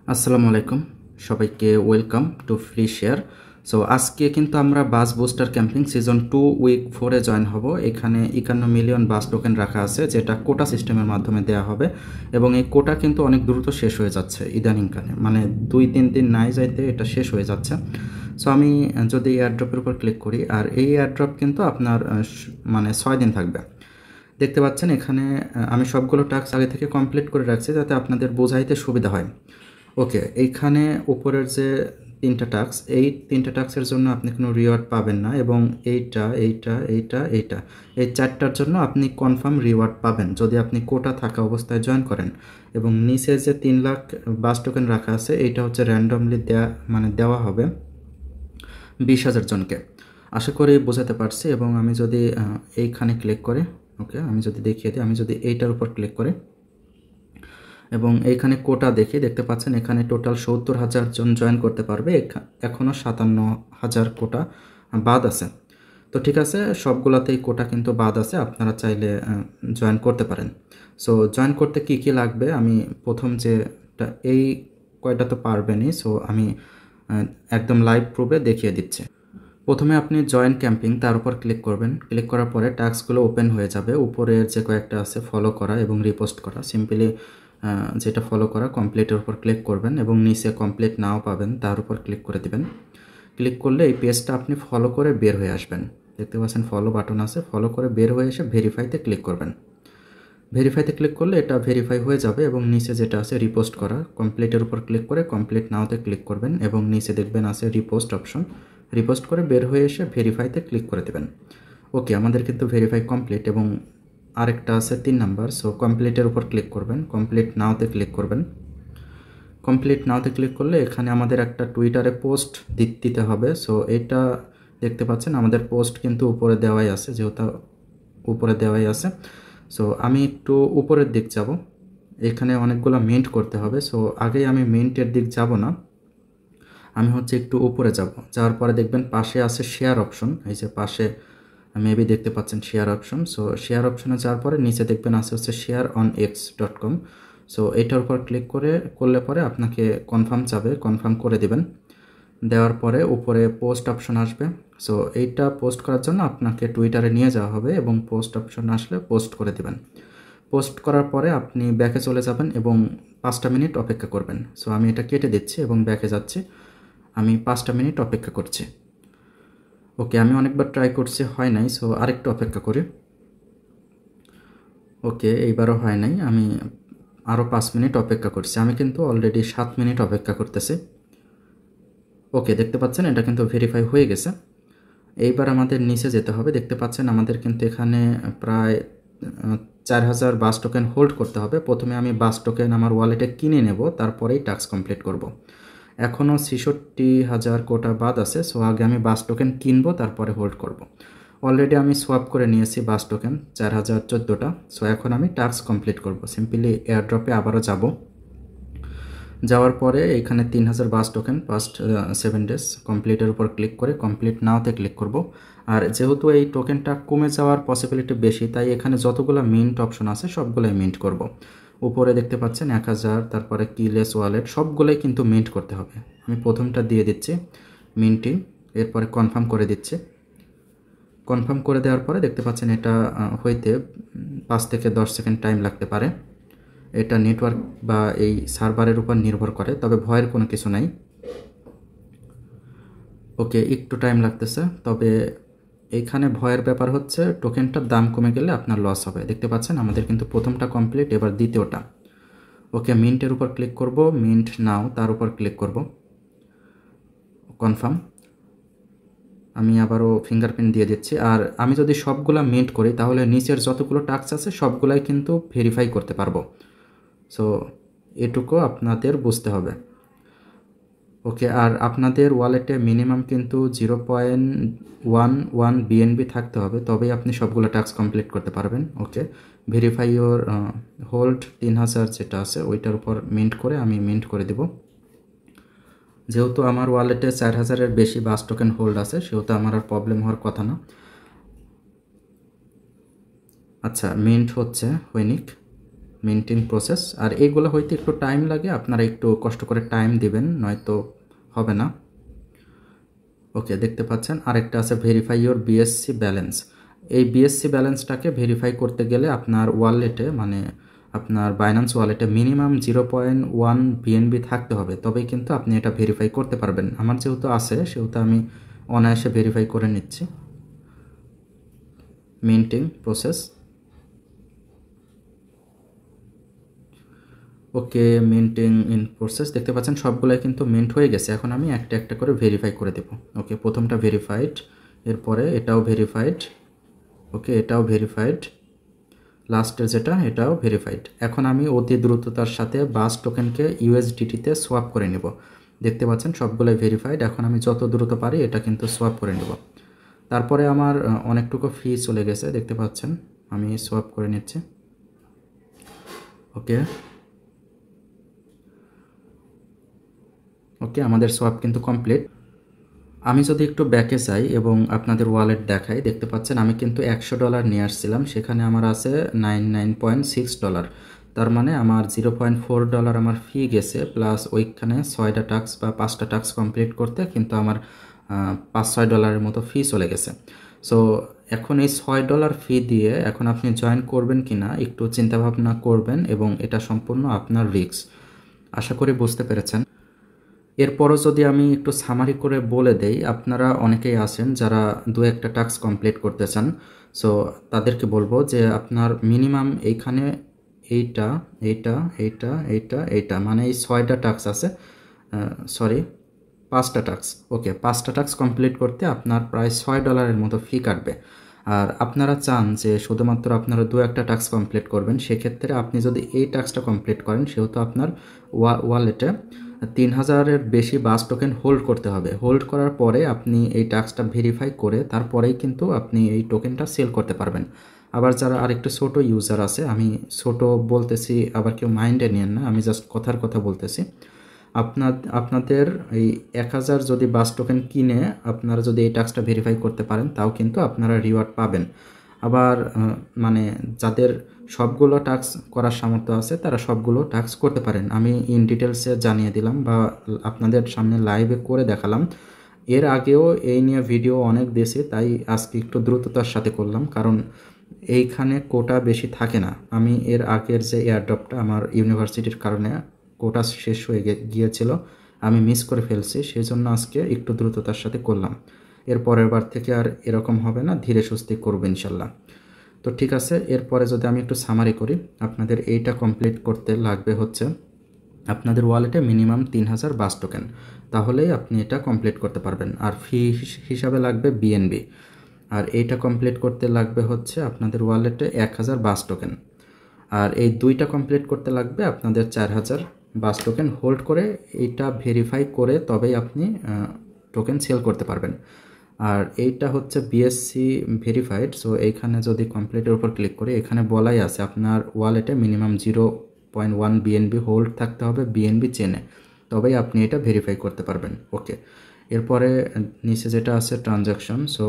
আসসালামু আলাইকুম সবাইকে welcome to free share. So আজকে কিন্তু আমরা বাস বুস্টার ক্যাম্পিং সিজন 2 উইক 4-এ জয়েন হব। এখানে 51 মিলিয়ন বাস টোকেন রাখা আছে, যেটা কোটা সিস্টেমের মাধ্যমে দেওয়া হবে এবং এই কোটা কিন্তু অনেক দ্রুত শেষ হয়ে যাচ্ছে ইদানিংকালে, মানে 2-3 দিন নাই যাইতে এটা শেষ হয়ে যাচ্ছে। সো আমি যদি এয়ারড্রপের উপর ক্লিক করি, আর এই এয়ারড্রপ কিন্তু আপনার মানে 6 দিন থাকবে। দেখতে পাচ্ছেন এখানে আমি সবগুলো টাস্ক আগে থেকে কমপ্লিট করে রাখছি যাতে আপনাদের বোঝাইতে সুবিধা হয়। ওকে, এইখানে উপরের যে 3টা টাস্ক, এই 3টা টাস্কের জন্য আপনি কোনো রিওয়ার্ড পাবেন না, এবং এইটা এই 4টার জন্য আপনি কনফার্ম রিওয়ার্ড পাবেন যদি আপনি কোটা থাকা অবস্থায় জয়েন করেন। এবং নিচে যে 3 লাখ বাস টোকেন রাখা আছে, এইটা হচ্ছে র্যান্ডমলি দেওয়া হবে 20,000 জনকে। আশা করি বোঝাতে পারছি। এবং আমি যদি এইখানে ক্লিক করে, ওকে আমি যদি দেখিয়ে দিই, আমি যদি এইটার উপর ক্লিক করি এবং এইখানে কোটা দেখতে পাচ্ছেন এখানে টোটাল 70,000 জন জয়েন করতে পারবে। এখনও 57,000 কোটা বাদ আছে। তো ঠিক আছে, সবগুলোতেই কোটা কিন্তু বাদ আছে, আপনারা চাইলে জয়েন করতে পারেন। সো জয়েন করতে কি কি লাগবে, আমি প্রথম এই কয়টা তো পারবেনই, সো আমি একদম লাইভ প্রুফে দেখিয়ে দিচ্ছি। প্রথমে আপনি জয়েন ক্যাম্পিং তার উপর ক্লিক করবেন। ক্লিক করার পরে টাস্কগুলো ওপেন হয়ে যাবে। উপরের যে কয়েকটা আছে ফলো করা এবং রিপোস্ট করা, সিম্পলি যেটা ফলো করা কমপ্লিটের উপর ক্লিক করবেন এবং নিচে কমপ্লিট নাও পাবেন তার উপর ক্লিক করে দিবেন। ক্লিক করলে এই পেজটা আপনি ফলো করে বের হয়ে আসবেন। দেখতে পাচ্ছেন ফলো বাটন আছে, ফলো করে বের হয়ে এসে ভেরিফাইতে ক্লিক করবেন। ভেরিফাইতে ক্লিক করলে এটা ভেরিফাই হয়ে যাবে এবং নিচে যেটা আছে রিপোস্ট করা, কমপ্লিটের উপর ক্লিক করে কমপ্লিট নাওতে ক্লিক করবেন এবং নিচে দেখবেন আছে রিপোস্ট অপশন, রিপোস্ট করে বের হয়ে এসে ভেরিফাইতে ক্লিক করে দেবেন। ওকে, আমাদের কিন্তু ভেরিফাই কমপ্লিট। এবং আরেকটা আছে 3 নাম্বার, সো কমপ্লিটের উপর ক্লিক করবেন, কমপ্লিট নাওতে ক্লিক করবেন। কমপ্লিট নাওতে ক্লিক করলে এখানে আমাদের একটা টুইটারে পোস্ট দিতে হবে। সো এটা দেখতে পাচ্ছেন আমাদের পোস্ট কিন্তু উপরে দেওয়াই আছে, যেহেতু উপরে দেওয়াই আছে। সো আমি একটু উপরের দিক যাব, এখানে অনেকগুলো মিন্ট করতে হবে। সো আগেই আমি মিন্টের দিক যাব না, আমি হচ্ছে একটু উপরে যাব। যাওয়ার পরে দেখবেন পাশে আছে শেয়ার অপশন, এই যে পাশে মেবি দেখতে পাচ্ছেন শেয়ার অপশন। সো শেয়ার অপশনে যাওয়ার পরে নিচে দেখবেন আছে হচ্ছে shareonx.com। সো এটার উপর ক্লিক করলে পরে আপনাকে কনফার্ম যাবে, কনফার্ম করে দিবেন। দেওয়ার পরে উপরে পোস্ট অপশন আসবে। সো এইটা পোস্ট করার জন্য আপনাকে টুইটারে নিয়ে যাওয়া হবে এবং পোস্ট অপশন আসলে পোস্ট করে দেবেন। পোস্ট করার পরে আপনি ব্যাকে চলে যাবেন এবং 5টা মিনিট অপেক্ষা করবেন। সো আমি এটা কেটে দিচ্ছি এবং ব্যাকে যাচ্ছি, আমি 5টা মিনিট অপেক্ষা করছি। ওকে, আমি অনেকবার ট্রাই করছি, হয় নাই, সো আরেকটু অপেক্ষা করি। ওকে, এইবারও হয় নাই, আমি আরও 5 মিনিট অপেক্ষা করছি। আমি কিন্তু অলরেডি 7 মিনিট অপেক্ষা করতেছি। ওকে, দেখতে পাচ্ছেন এটা কিন্তু ভেরিফাই হয়ে গেছে। এইবার আমাদের নিচে যেতে হবে। দেখতে পাচ্ছেন আমাদের কিন্তু এখানে প্রায় 4,000 বাস টোকেন হোল্ড করতে হবে। প্রথমে আমি বাস টোকেন আমার ওয়ালেটে কিনে নেব, তারপরেই টাস্ক কমপ্লিট করব। এখনও 66,000 কোটা বাদ আছে। সো আগে আমি বাস টোকেন কিনবো, তারপরে হোল্ড করব। অলরেডি আমি সোয়াপ করে নিয়েছি বাস টোকেন 4,014টা। সো এখন আমি টাস্ক কমপ্লিট করব। সিম্পলি এয়ারড্রপে আবারও যাব। যাওয়ার পরে এখানে 3,000 বাস টোকেন ফার্স্ট 7 ডেজ কমপ্লিটের উপর ক্লিক করে কমপ্লিট নাওতে ক্লিক করব। আর যেহেতু এই টোকেনটা কমে যাওয়ার পসিবিলিটি বেশি, তাই এখানে যতগুলো মিন্ট অপশন আছে সবগুলোই মিন্ট করব। উপরে দেখতে পাচ্ছেন 1,000, তারপরে কিলেস ওয়ালেট, সবগুলোই কিন্তু মিন্ট করতে হবে। আমি প্রথমটা দিয়ে দিচ্ছি মিন্টিং, এরপরে কনফার্ম করে দিচ্ছি। কনফার্ম করে দেওয়ার পরে দেখতে পাচ্ছেন এটা হইতে 5 থেকে 10 সেকেন্ড টাইম লাগতে পারে। এটা নেটওয়ার্ক বা এই সার্ভারের উপর নির্ভর করে, তবে ভয়ের কোনো কিছু নাই। ওকে, একটু টাইম লাগতেছে, তবে এইখানে ভয়ের ব্যাপার হচ্ছে টোকেনটার দাম কমে গেলে আপনার লস হবে। দেখতে পাচ্ছেন আমাদের কিন্তু প্রথমটা কমপ্লিট, এবার দ্বিতীয়টা। ওকে, মিন্টের উপর ক্লিক করব, মিন্ট নাও তার উপর ক্লিক করব, কনফার্ম। আমি আবারও ফিঙ্গারপ্রিন্ট দিয়ে দিচ্ছি। আর আমি যদি সবগুলা মিন্ট করি তাহলে নিচের যতগুলো টাস্ক আছে সবগুলাই কিন্তু ভেরিফাই করতে পারবো। সো এটুকু আপনাদের বুঝতে হবে। ওকে, আর আপনাদের ওয়ালেটে মিনিমাম কিন্তু 0.11 বিএনবি থাকতে হবে, তবেই আপনি সবগুলো টাস্ক কমপ্লিট করতে পারবেন। ওকে, ভেরিফাই ইওর হোল্ড 3,000 যেটা আছে ওইটার উপর মিন্ট করে আমি মিন্ট করে দেব। যেহেতু আমার ওয়ালেটে 4,000-এর বেশি বাস টোকেন হোল্ড আছে, সেহেতু আমার আর প্রবলেম হওয়ার কথা না। আচ্ছা, মিন্ট হচ্ছে হৈনিক, মিন্টিং প্রসেস। আর এইগুলো হয়তো একটু টাইম লাগে, আপনারা একটু কষ্ট করে টাইম দিবেন, নয়তো হবে না। ওকে, দেখতে পাচ্ছেন আরেকটা আছে ভেরিফাই ইওর বিএসসি ব্যালেন্স। এই বিএসসি ব্যালেন্সটাকে ভেরিফাই করতে গেলে আপনার ওয়ালেটে, মানে আপনার বাইন্যান্স ওয়ালেটে মিনিমাম 0.1 বিএনবি থাকতে হবে, তবেই কিন্তু আপনি এটা ভেরিফাই করতে পারবেন। আমার যেহেতু আছে সেহেতু আমি অনায়াসে ভেরিফাই করে নিচ্ছি। Minting process. Okay, minting in process. দেখতে পাচ্ছেন সবগুলাই কিন্তু মিন্ট হয়ে গেছে। এখন আমি একটা একটা করে ভেরিফাই করে দেব। ওকে, প্রথমটা ভেরিফাইড, এরপরে এটাও ভেরিফাইড, ওকে এটাও ভেরিফাইড, লাস্টের যেটা এটাও ভেরিফাইড। এখন আমি অতি দ্রুততার সাথে বাস টোকেনকে ইউএসডিটিতে সোয়াপ করে নেব। দেখতে পাচ্ছেন সবগুলোই ভেরিফাইড। এখন আমি যত দ্রুত পারি এটা কিন্তু সোয়াপ করে নেব। তারপরে আমার অনেকটুকু ফি চলে গেছে, দেখতে পাচ্ছেন আমি সোয়াপ করে নিচ্ছি। ওকে ওকে, আমাদের সোয়াপ কিন্তু কমপ্লিট। আমি যদি একটু ব্যাকে যাই এবং আপনাদের ওয়ালেট দেখাই, দেখতে পাচ্ছেন আমি কিন্তু $100 নিয়ে আসছিলাম, সেখানে আমার আছে $99.6। তার মানে আমার $0.4 আমার ফি গেছে, প্লাস ওইখানে 6টা টাস্ক বা 5টা টাস্ক কমপ্লিট করতে কিন্তু আমার $5-6 মতো ফি চলে গেছে। সো এখন এই $6 ফি দিয়ে এখন আপনি জয়েন করবেন কিনা একটু চিন্তাভাবনা করবেন, এবং এটা সম্পূর্ণ আপনার রিস্ক। আশা করি বুঝতে পেরেছেন। এরপরও যদি আমি একটু সামারি করে বলে দেই, আপনারা অনেকেই আছেন যারা 2-1টা টাস্ক কমপ্লিট করতে চান। সো তাদেরকে বলবো যে আপনার মিনিমাম এইখানে এইটা এইটা এইটা এইটা এইটা মানে এই 6টা টাস্ক আছে, সরি 5টা টাস্ক। ওকে, 5টা টাস্ক কমপ্লিট করতে আপনার প্রায় $6 মতো ফি কাটবে। আর আপনারা চান যে শুধুমাত্র আপনারা 2-1টা টাস্ক কমপ্লিট করবেন, সেক্ষেত্রে আপনি যদি এই টাস্কটা কমপ্লিট করেন সেহেতু আপনার ওয়ালেটে 3000-এর বেশি বাস টোকেন হোল্ড করতে হবে। হোল্ড করার পরে আপনি এই টাস্কটা ভেরিফাই করে তারপরেই কিন্তু আপনি এই টোকেনটা সেল করতে পারবেন। আবার যারা আরেকটু ছোটো ইউজার আছে, আমি ছোট বলতেছি আবার কেউ মাইন্ডে নেন না, আমি জাস্ট কথার কথা বলতেছি। আপনাদের এই 1000 যদি বাস টোকেন কিনে আপনারা যদি এই টাস্কটা ভেরিফাই করতে পারেন, তাও কিন্তু আপনারা রিওয়ার্ড পাবেন। আবার মানে যাদের সবগুলো টাস্ক করার সামর্থ্য আছে তারা সবগুলো টাস্ক করতে পারেন। আমি ইন ডিটেলসে জানিয়ে দিলাম বা আপনাদের সামনে লাইভে করে দেখালাম। এর আগেও এই নিয়ে ভিডিও অনেক দিয়েছি, তাই আজকে একটু দ্রুততার সাথে করলাম, কারণ এইখানে কোটা বেশি থাকে না। আমি এর আগের যে এয়ারড্রপটা আমার ইউনিভার্সিটির কারণে কোটা শেষ হয়ে গিয়েছিল, আমি মিস করে ফেলছি, সেই জন্য আজকে একটু দ্রুততার সাথে করলাম। এর পরের বার থেকে আর এরকম হবে না, ধীরে সুস্থে করবো ইনশাল্লাহ। তো ঠিক আছে, এরপরে যদি আমি একটু সামারি করি, আপনাদের এইটা কমপ্লিট করতে লাগবে হচ্ছে আপনাদের ওয়ালেটে মিনিমাম 3000 বাস টোকেন, তাহলেই আপনি এটা কমপ্লিট করতে পারবেন। আর ফি হিসাবে লাগবে বিএনবি। আর এইটা কমপ্লিট করতে লাগবে হচ্ছে আপনাদের ওয়ালেটে 1000 বাস টোকেন। আর এই দুইটা কমপ্লিট করতে লাগবে আপনাদের 4000 বাস টোকেন হোল্ড করে, এইটা ভেরিফাই করে তবেই আপনি টোকেন সেল করতে পারবেন। আর এইটা হচ্ছে বিএসসি ভেরিফাইড। সো এইখানে যদি কমপ্লিটের উপর ক্লিক করি, এখানে বলাই আছে আপনার ওয়ালেটে মিনিমাম 0.1 বিএনবি হোল্ড থাকতে হবে বিএনবি চেনে, তবেই আপনি এটা ভেরিফাই করতে পারবেন। ওকে, এরপরে নিচে যেটা আছে ট্রানজ্যাকশন। সো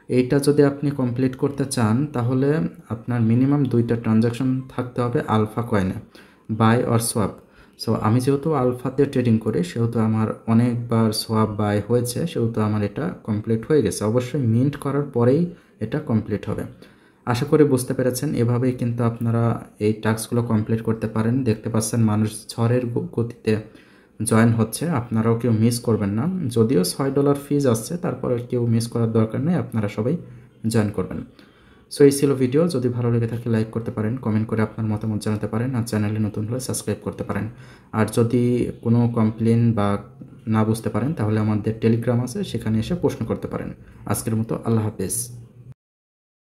এইটা যদি আপনি কমপ্লিট করতে চান তাহলে আপনার মিনিমাম 2টা ট্রানজ্যাকশন থাকতে হবে আলফা কয়েনে, বাই অর সোয়াপ। সো আমি যেহেতু আলফাতে ট্রেডিং করি সেহেতু আমার অনেকবার সোয়াপ বাই হয়েছে, সেহেতু আমার এটা কমপ্লিট হয়ে গেছে। অবশ্যই মিন্ট করার পরেই এটা কমপ্লিট হবে। আশা করি বুঝতে পেরেছেন। এভাবেই কিন্তু আপনারা এই টাস্কগুলো কমপ্লিট করতে পারেন। দেখতে পাচ্ছেন মানুষ ঝড়ের গতিতে জয়েন হচ্ছে, আপনারাও কেউ মিস করবেন না। যদিও $6 ফিজ আসছে, তারপরে কেউ মিস করার দরকার নেই, আপনারা সবাই জয়েন করবেন। সো এই ছিল ভিডিও। যদি ভালো লেগে থাকে লাইক করতে পারেন, কমেন্ট করে আপনার মতামত জানাতে পারেন, আর চ্যানেলে নতুন হলে সাবস্ক্রাইব করতে পারেন। আর যদি কোনো কমপ্লেন বা না বুঝতে পারেন তাহলে আমাদের টেলিগ্রাম আছে, সেখানে এসে প্রশ্ন করতে পারেন। আজকের মতো আল্লাহ হাফেজ।